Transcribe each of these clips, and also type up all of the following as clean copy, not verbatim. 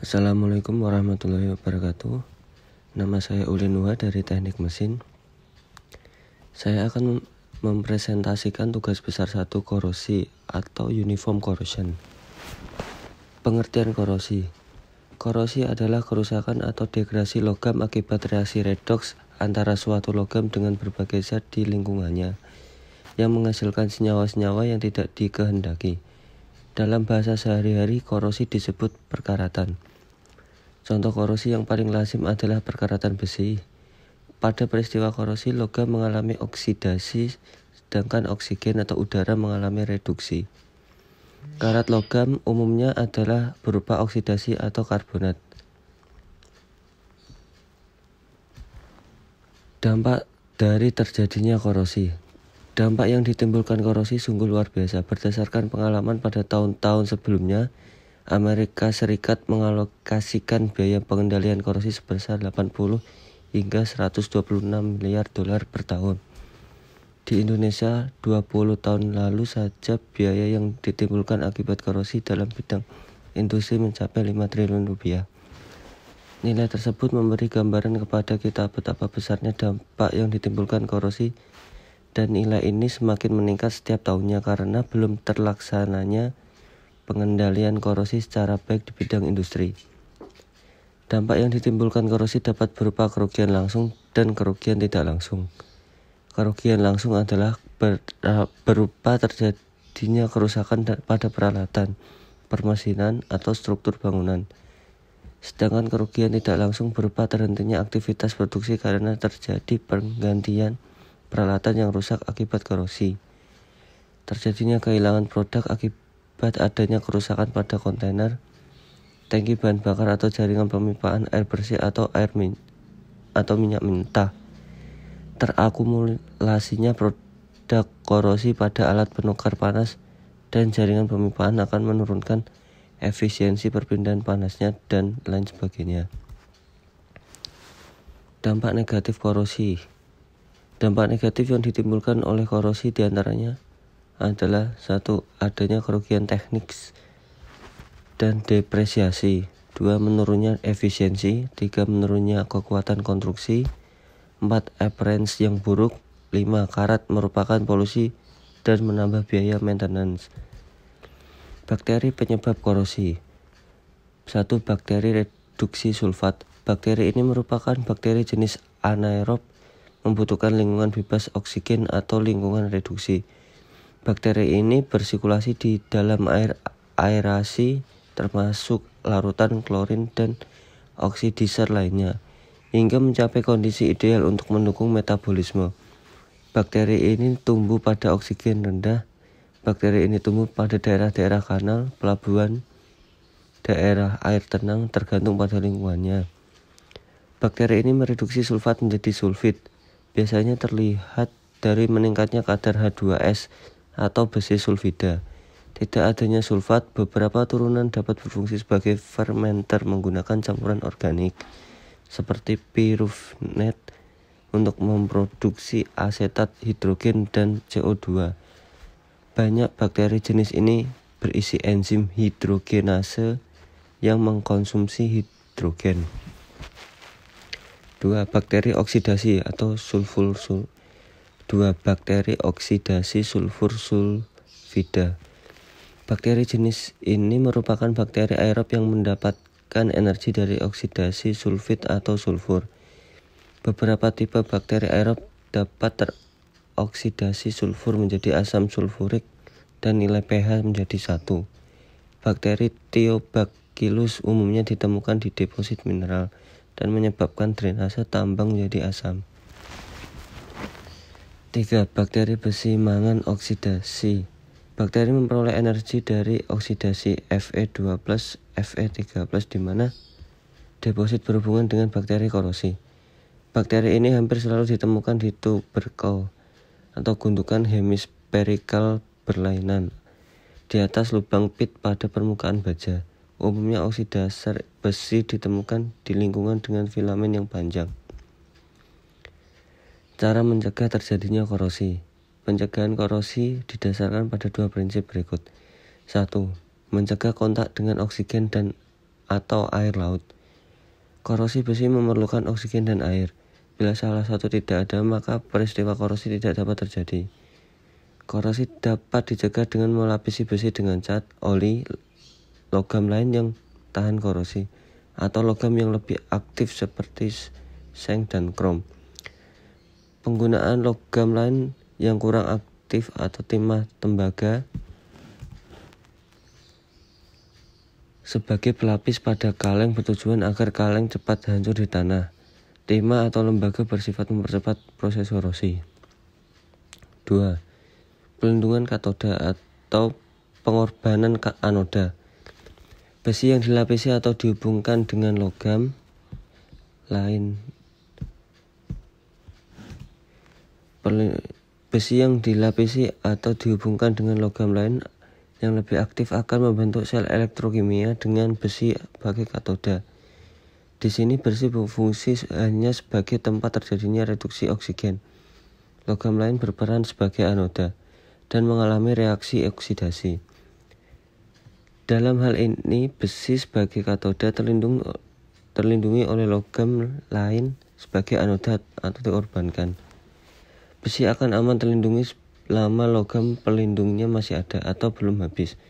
Assalamualaikum warahmatullahi wabarakatuh. Nama saya Ulin Nuha dari Teknik Mesin. Saya akan mempresentasikan tugas besar 1 korosi atau uniform corrosion. Pengertian korosi. Korosi adalah kerusakan atau degradasi logam akibat reaksi redoks antara suatu logam dengan berbagai zat di lingkungannya yang menghasilkan senyawa-senyawa yang tidak dikehendaki. Dalam bahasa sehari-hari, korosi disebut perkaratan. Contoh korosi yang paling lazim adalah perkaratan besi. Pada peristiwa korosi, logam mengalami oksidasi, sedangkan oksigen atau udara mengalami reduksi. Karat logam umumnya adalah berupa oksidasi atau karbonat. Dampak dari terjadinya korosi. Dampak yang ditimbulkan korosi sungguh luar biasa. Berdasarkan pengalaman pada tahun-tahun sebelumnya, Amerika Serikat mengalokasikan biaya pengendalian korosi sebesar 80 hingga 126 miliar dolar per tahun. Di Indonesia, 20 tahun lalu saja biaya yang ditimbulkan akibat korosi dalam bidang industri mencapai 5 triliun rupiah. Nilai tersebut memberi gambaran kepada kita betapa besarnya dampak yang ditimbulkan korosi, dan nilai ini semakin meningkat setiap tahunnya karena belum terlaksananya pengendalian korosi secara baik di bidang industri. Dampak yang ditimbulkan korosi dapat berupa kerugian langsung dan kerugian tidak langsung. Kerugian langsung adalah berupa terjadinya kerusakan pada peralatan, permesinan, atau struktur bangunan. Sedangkan kerugian tidak langsung berupa terhentinya aktivitas produksi karena terjadi penggantian peralatan yang rusak akibat korosi. Terjadinya kehilangan produk akibat adanya kerusakan pada kontainer, tangki bahan bakar atau jaringan pemipaan air bersih atau minyak mentah. Terakumulasinya produk korosi pada alat penukar panas dan jaringan pemipaan akan menurunkan efisiensi perpindahan panasnya dan lain sebagainya. Dampak negatif korosi. Dampak negatif yang ditimbulkan oleh korosi diantaranya adalah 1. Adanya kerugian teknis dan depresiasi. 2. Menurunnya efisiensi. 3. Menurunnya kekuatan konstruksi. 4. Appearance yang buruk. 5. Karat merupakan polusi dan menambah biaya maintenance. Bakteri penyebab korosi. 1. Bakteri reduksi sulfat. Bakteri ini merupakan bakteri jenis anaerob, membutuhkan lingkungan bebas oksigen atau lingkungan reduksi. Bakteri ini bersirkulasi di dalam air aerasi termasuk larutan klorin dan oksidizer lainnya, hingga mencapai kondisi ideal untuk mendukung metabolisme. Bakteri ini tumbuh pada oksigen rendah. Bakteri ini tumbuh pada daerah-daerah kanal, pelabuhan, daerah air tenang tergantung pada lingkungannya. Bakteri ini mereduksi sulfat menjadi sulfit. Biasanya terlihat dari meningkatnya kadar H2S atau besi sulfida. Tidak adanya sulfat, beberapa turunan dapat berfungsi sebagai fermenter menggunakan campuran organik seperti pirufenat untuk memproduksi asetat hidrogen dan CO2. Banyak bakteri jenis ini berisi enzim hidrogenase yang mengkonsumsi hidrogen. 2. Bakteri oksidasi atau bakteri oksidasi sulfur sulfida. Bakteri jenis ini merupakan bakteri aerob yang mendapatkan energi dari oksidasi sulfit atau sulfur. Beberapa tipe bakteri aerob dapat teroksidasi sulfur menjadi asam sulfurik dan nilai pH menjadi 1. Bakteri Thiobacillus umumnya ditemukan di deposit mineral dan menyebabkan drainase tambang menjadi asam. 3. Bakteri besi mangan oksidasi. Bakteri memperoleh energi dari oksidasi Fe2+, Fe3+, di mana deposit berhubungan dengan bakteri korosi. Bakteri ini hampir selalu ditemukan di tuberkel atau gundukan hemisferikal berlainan di atas lubang pit pada permukaan baja. Umumnya oksidasi besi ditemukan di lingkungan dengan filamen yang panjang. Cara mencegah terjadinya korosi. Pencegahan korosi didasarkan pada 2 prinsip berikut. 1. Mencegah kontak dengan oksigen dan atau air laut. Korosi besi memerlukan oksigen dan air. Bila salah satu tidak ada, maka peristiwa korosi tidak dapat terjadi. Korosi dapat dicegah dengan melapisi besi dengan cat, oli, logam lain yang tahan korosi, atau logam yang lebih aktif seperti seng dan krom. Penggunaan logam lain yang kurang aktif atau timah tembaga sebagai pelapis pada kaleng bertujuan agar kaleng cepat hancur di tanah. Timah atau lembaga bersifat mempercepat proses korosi. 2. Pelindungan katoda atau pengorbanan anoda. Besi yang dilapisi atau dihubungkan dengan logam lain yang lebih aktif akan membentuk sel elektrokimia dengan besi sebagai katoda. Di sini besi berfungsi hanya sebagai tempat terjadinya reduksi oksigen. Logam lain berperan sebagai anoda dan mengalami reaksi oksidasi. Dalam hal ini, besi sebagai katoda terlindungi oleh logam lain sebagai anoda atau dikorbankan. Besi akan aman terlindungi selama logam pelindungnya masih ada atau belum habis.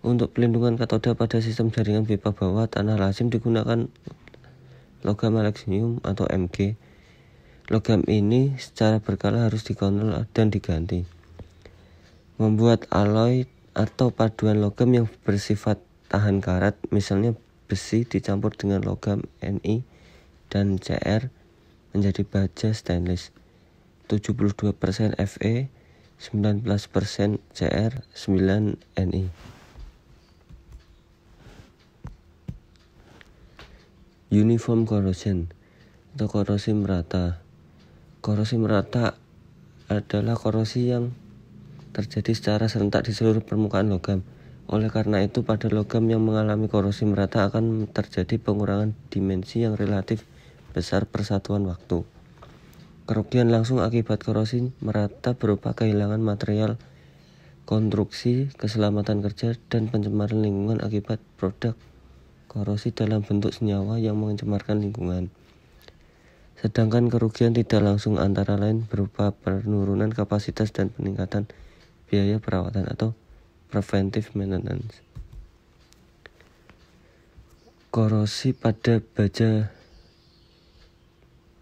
Untuk pelindungan katoda pada sistem jaringan pipa bawah tanah lazim digunakan logam aluminium atau Mg. Logam ini secara berkala harus dikontrol dan diganti. Membuat alloy atau paduan logam yang bersifat tahan karat, misalnya besi dicampur dengan logam Ni dan Cr menjadi baja stainless. 72% Fe, 19% Cr, 9 Ni. Uniform corrosion atau korosi merata. Korosi merata adalah korosi yang terjadi secara serentak di seluruh permukaan logam. Oleh karena itu, pada logam yang mengalami korosi merata akan terjadi pengurangan dimensi yang relatif besar persatuan waktu. Kerugian langsung akibat korosi merata berupa kehilangan material konstruksi, keselamatan kerja, dan pencemaran lingkungan akibat produk korosi dalam bentuk senyawa yang mencemarkan lingkungan. Sedangkan kerugian tidak langsung antara lain berupa penurunan kapasitas dan peningkatan biaya perawatan atau preventive maintenance. Korosi pada baja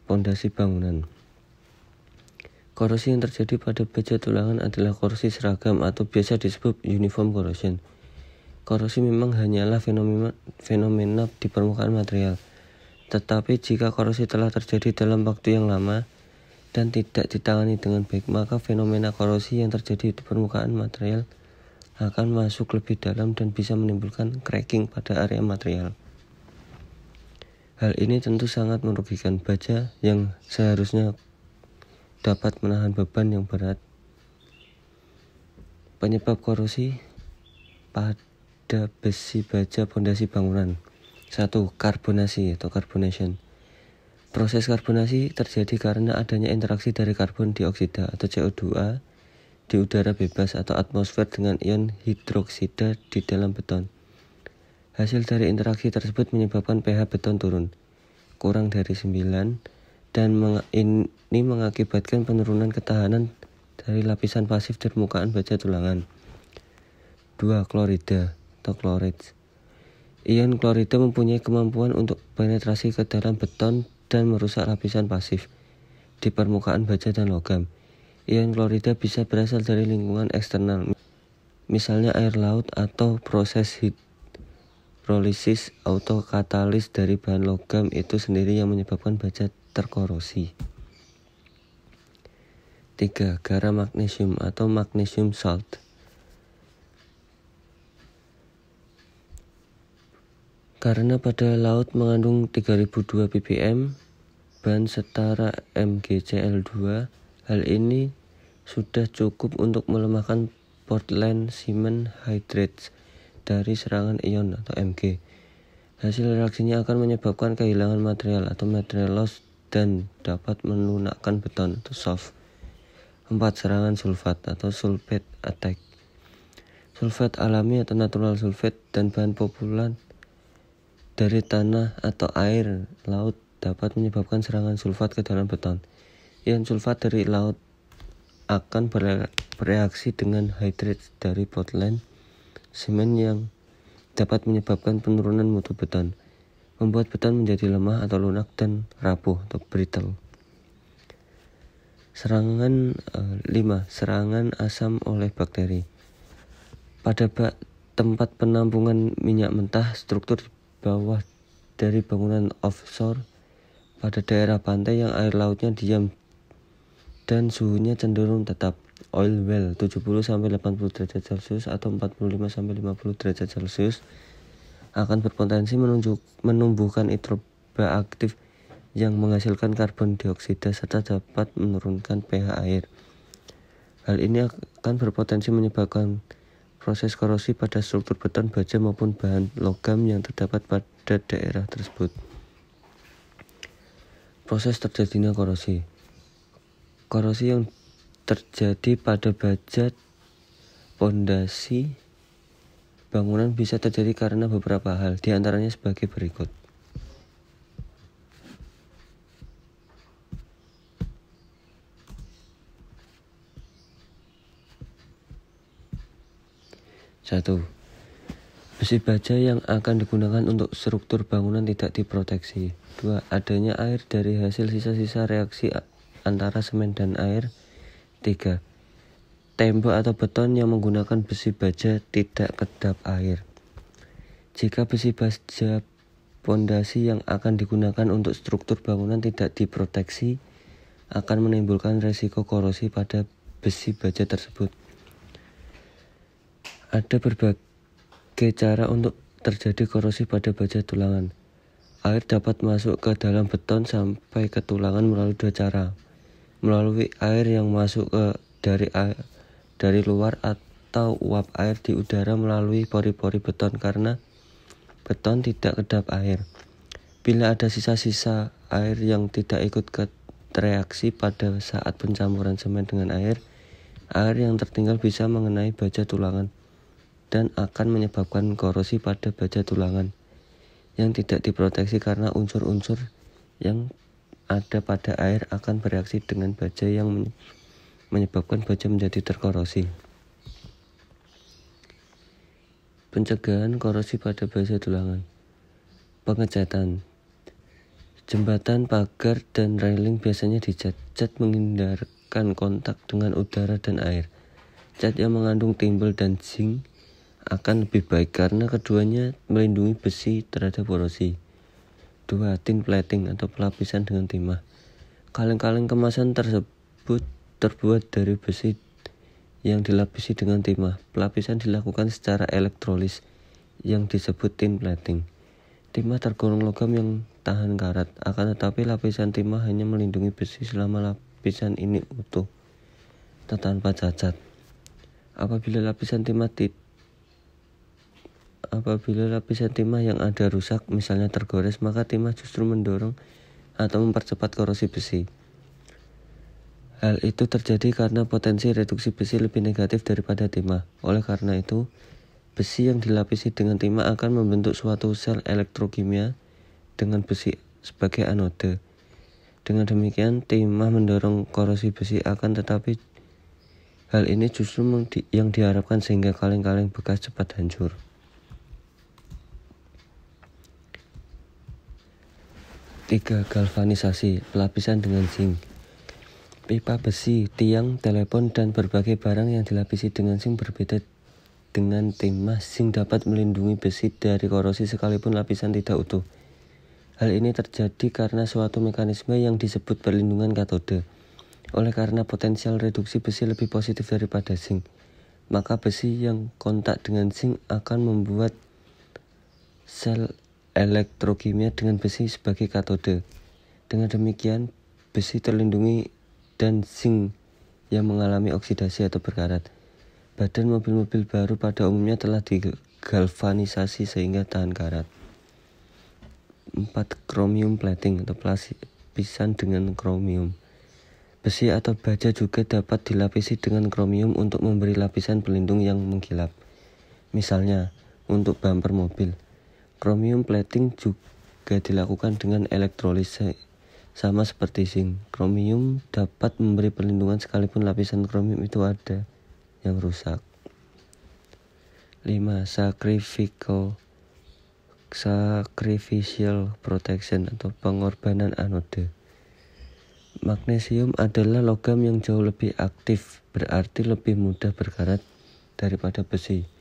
pondasi bangunan. Korosi yang terjadi pada baja tulangan adalah korosi seragam atau biasa disebut uniform corrosion. Korosi memang hanyalah fenomena di permukaan material. Tetapi jika korosi telah terjadi dalam waktu yang lama dan tidak ditangani dengan baik, maka fenomena korosi yang terjadi di permukaan material akan masuk lebih dalam dan bisa menimbulkan cracking pada area material. Hal ini tentu sangat merugikan baja yang seharusnya dapat menahan beban yang berat. Penyebab korosi pada besi baja pondasi bangunan. 1. Karbonasi atau carbonation. Proses karbonasi terjadi karena adanya interaksi dari karbon dioksida atau CO2 di udara bebas atau atmosfer dengan ion hidroksida di dalam beton. Hasil dari interaksi tersebut menyebabkan pH beton turun, kurang dari 9, dan ini mengakibatkan penurunan ketahanan dari lapisan pasif di permukaan baja tulangan. 2. Klorida atau chlorides. Ion klorida mempunyai kemampuan untuk penetrasi ke dalam beton dan merusak lapisan pasif di permukaan baja dan logam. Ion klorida bisa berasal dari lingkungan eksternal, misalnya air laut atau proses hidrolisis atau katalis dari bahan logam itu sendiri yang menyebabkan baja terkorosi. 3. Garam magnesium atau magnesium salt. Karena pada laut mengandung 3002 ppm bahan setara MgCl2, hal ini sudah cukup untuk melemahkan Portland cement hydrates dari serangan ion atau Mg. Hasil reaksinya akan menyebabkan kehilangan material atau material loss dan dapat melunakkan beton atau soft. 4. Serangan sulfat atau sulfate attack. Sulfat alami atau natural sulfate dan bahan populer dari tanah atau air laut dapat menyebabkan serangan sulfat ke dalam beton. Ion sulfat dari laut akan bereaksi dengan hidrat dari Portland semen yang dapat menyebabkan penurunan mutu beton, membuat beton menjadi lemah atau lunak dan rapuh atau brittle. Serangan asam oleh bakteri. Pada tempat penampungan minyak mentah, struktur di bawah dari bangunan offshore pada daerah pantai yang air lautnya diam dan suhunya cenderung tetap. Oil well 70-80 derajat Celcius atau 45-50 derajat Celcius akan berpotensi menumbuhkan mikroba aktif yang menghasilkan karbon dioksida serta dapat menurunkan pH air. Hal ini akan berpotensi menyebabkan proses korosi pada struktur beton, baja maupun bahan logam yang terdapat pada daerah tersebut. Proses terjadinya korosi. Korosi yang terjadi pada baja, pondasi, bangunan bisa terjadi karena beberapa hal, di antaranya sebagai berikut. Satu, besi baja yang akan digunakan untuk struktur bangunan tidak diproteksi. 2. Adanya air dari hasil sisa-sisa reaksi antara semen dan air. 3. Tembok atau beton yang menggunakan besi baja tidak kedap air. Jika besi baja pondasi yang akan digunakan untuk struktur bangunan tidak diproteksi, akan menimbulkan resiko korosi pada besi baja tersebut. Ada berbagai cara untuk terjadi korosi pada baja tulangan. Air dapat masuk ke dalam beton sampai ke tulangan melalui 2 cara. Melalui air yang masuk dari luar atau uap air di udara melalui pori-pori beton karena beton tidak kedap air. Bila ada sisa-sisa air yang tidak ikut ke reaksi pada saat pencampuran semen dengan air yang tertinggal bisa mengenai baja tulangan dan akan menyebabkan korosi pada baja tulangan yang tidak diproteksi karena unsur-unsur yang ada pada air akan bereaksi dengan baja yang menyebabkan baja menjadi terkorosi. Pencegahan korosi pada baja tulangan. Pengecatan. Jembatan, pagar, dan railing biasanya dicat. Cat menghindarkan kontak dengan udara dan air. Cat yang mengandung timbel dan zinc akan lebih baik karena keduanya melindungi besi terhadap korosi. 2. Tin plating atau pelapisan dengan timah. Kaleng-kaleng kemasan tersebut terbuat dari besi yang dilapisi dengan timah. Pelapisan dilakukan secara elektrolis yang disebut tin plating. Timah tergolong logam yang tahan karat, akan tetapi lapisan timah hanya melindungi besi selama lapisan ini utuh atau tanpa cacat. Apabila lapisan timah yang ada rusak, misalnya tergores, maka timah justru mendorong atau mempercepat korosi besi. Hal itu terjadi karena potensi reduksi besi lebih negatif daripada timah. Oleh karena itu, besi yang dilapisi dengan timah akan membentuk suatu sel elektrokimia dengan besi sebagai anode. Dengan demikian, timah mendorong korosi besi, akan tetapi hal ini justru yang diharapkan sehingga kaleng-kaleng bekas cepat hancur. 3. Galvanisasi, pelapisan dengan zinc. Pipa besi, tiang, telepon, dan berbagai barang yang dilapisi dengan zinc berbeda dengan timah. Zinc dapat melindungi besi dari korosi sekalipun lapisan tidak utuh. Hal ini terjadi karena suatu mekanisme yang disebut perlindungan katode. Oleh karena potensial reduksi besi lebih positif daripada zinc, maka besi yang kontak dengan zinc akan membuat sel elektrokimia dengan besi sebagai katode. Dengan demikian, besi terlindungi dan zinc yang mengalami oksidasi atau berkarat. Badan mobil-mobil baru pada umumnya telah digalvanisasi sehingga tahan karat. 4. Chromium plating atau pelapisan dengan kromium. Besi atau baja juga dapat dilapisi dengan kromium untuk memberi lapisan pelindung yang mengkilap. Misalnya, untuk bumper mobil, Chromium plating juga dilakukan dengan elektrolis sama seperti zinc. Chromium dapat memberi perlindungan sekalipun lapisan chromium itu ada yang rusak. 5. Sacrificial protection atau pengorbanan anode. Magnesium adalah logam yang jauh lebih aktif, berarti lebih mudah berkarat daripada besi.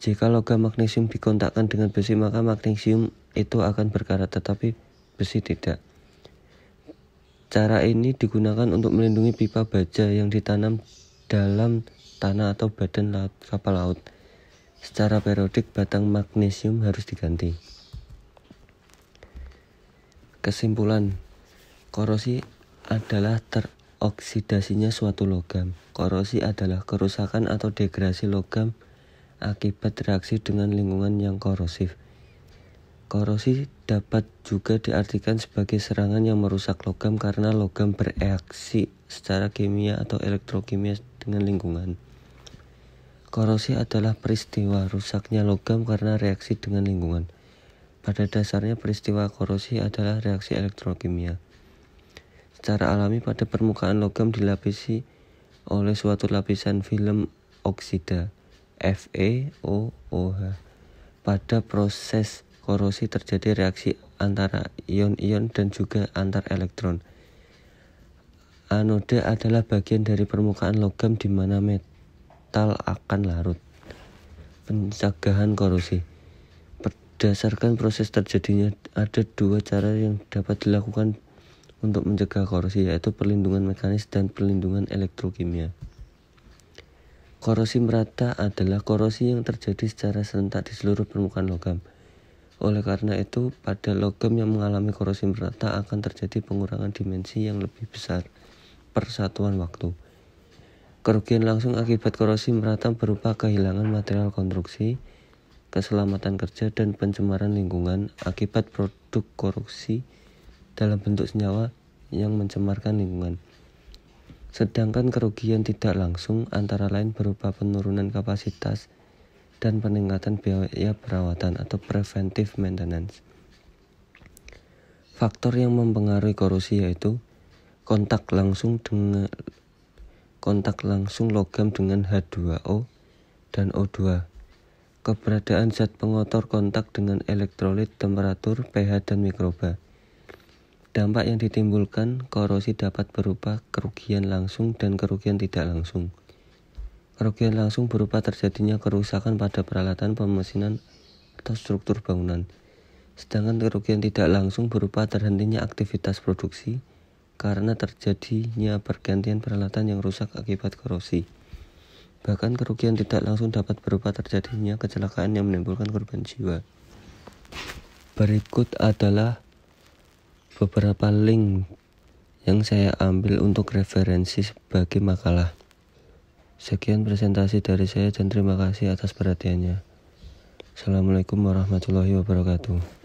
Jika logam magnesium dikontakkan dengan besi, maka magnesium itu akan berkarat, tetapi besi tidak. Cara ini digunakan untuk melindungi pipa baja yang ditanam dalam tanah atau badan kapal laut. Secara periodik, batang magnesium harus diganti. Kesimpulan, korosi adalah teroksidasinya suatu logam. Korosi adalah kerusakan atau degradasi logam akibat reaksi dengan lingkungan yang korosif. Korosi dapat juga diartikan sebagai serangan yang merusak logam karena logam bereaksi secara kimia atau elektrokimia dengan lingkungan. Korosi adalah peristiwa rusaknya logam karena reaksi dengan lingkungan. Pada dasarnya peristiwa korosi adalah reaksi elektrokimia. Secara alami pada permukaan logam dilapisi oleh suatu lapisan film oksida FeOOH. Pada proses korosi terjadi reaksi antara ion-ion dan juga antar elektron. Anode adalah bagian dari permukaan logam di mana metal akan larut. Pencegahan korosi. Berdasarkan proses terjadinya, ada dua cara yang dapat dilakukan untuk mencegah korosi, yaitu perlindungan mekanis dan perlindungan elektrokimia. Korosi merata adalah korosi yang terjadi secara serentak di seluruh permukaan logam. Oleh karena itu, pada logam yang mengalami korosi merata akan terjadi pengurangan dimensi yang lebih besar per satuan waktu. Kerugian langsung akibat korosi merata berupa kehilangan material konstruksi, keselamatan kerja, dan pencemaran lingkungan akibat produk korosi dalam bentuk senyawa yang mencemarkan lingkungan. Sedangkan kerugian tidak langsung antara lain berupa penurunan kapasitas dan peningkatan biaya perawatan atau preventive maintenance. Faktor yang mempengaruhi korosi yaitu kontak langsung logam dengan H2O dan O2, keberadaan zat pengotor kontak dengan elektrolit, temperatur, pH, dan mikroba. Dampak yang ditimbulkan korosi dapat berupa kerugian langsung dan kerugian tidak langsung. Kerugian langsung berupa terjadinya kerusakan pada peralatan, pemesinan, atau struktur bangunan. Sedangkan kerugian tidak langsung berupa terhentinya aktivitas produksi karena terjadinya pergantian peralatan yang rusak akibat korosi. Bahkan kerugian tidak langsung dapat berupa terjadinya kecelakaan yang menimbulkan korban jiwa. Berikut adalah beberapa link yang saya ambil untuk referensi sebagai makalah. Sekian presentasi dari saya dan terima kasih atas perhatiannya. Assalamualaikum warahmatullahi wabarakatuh.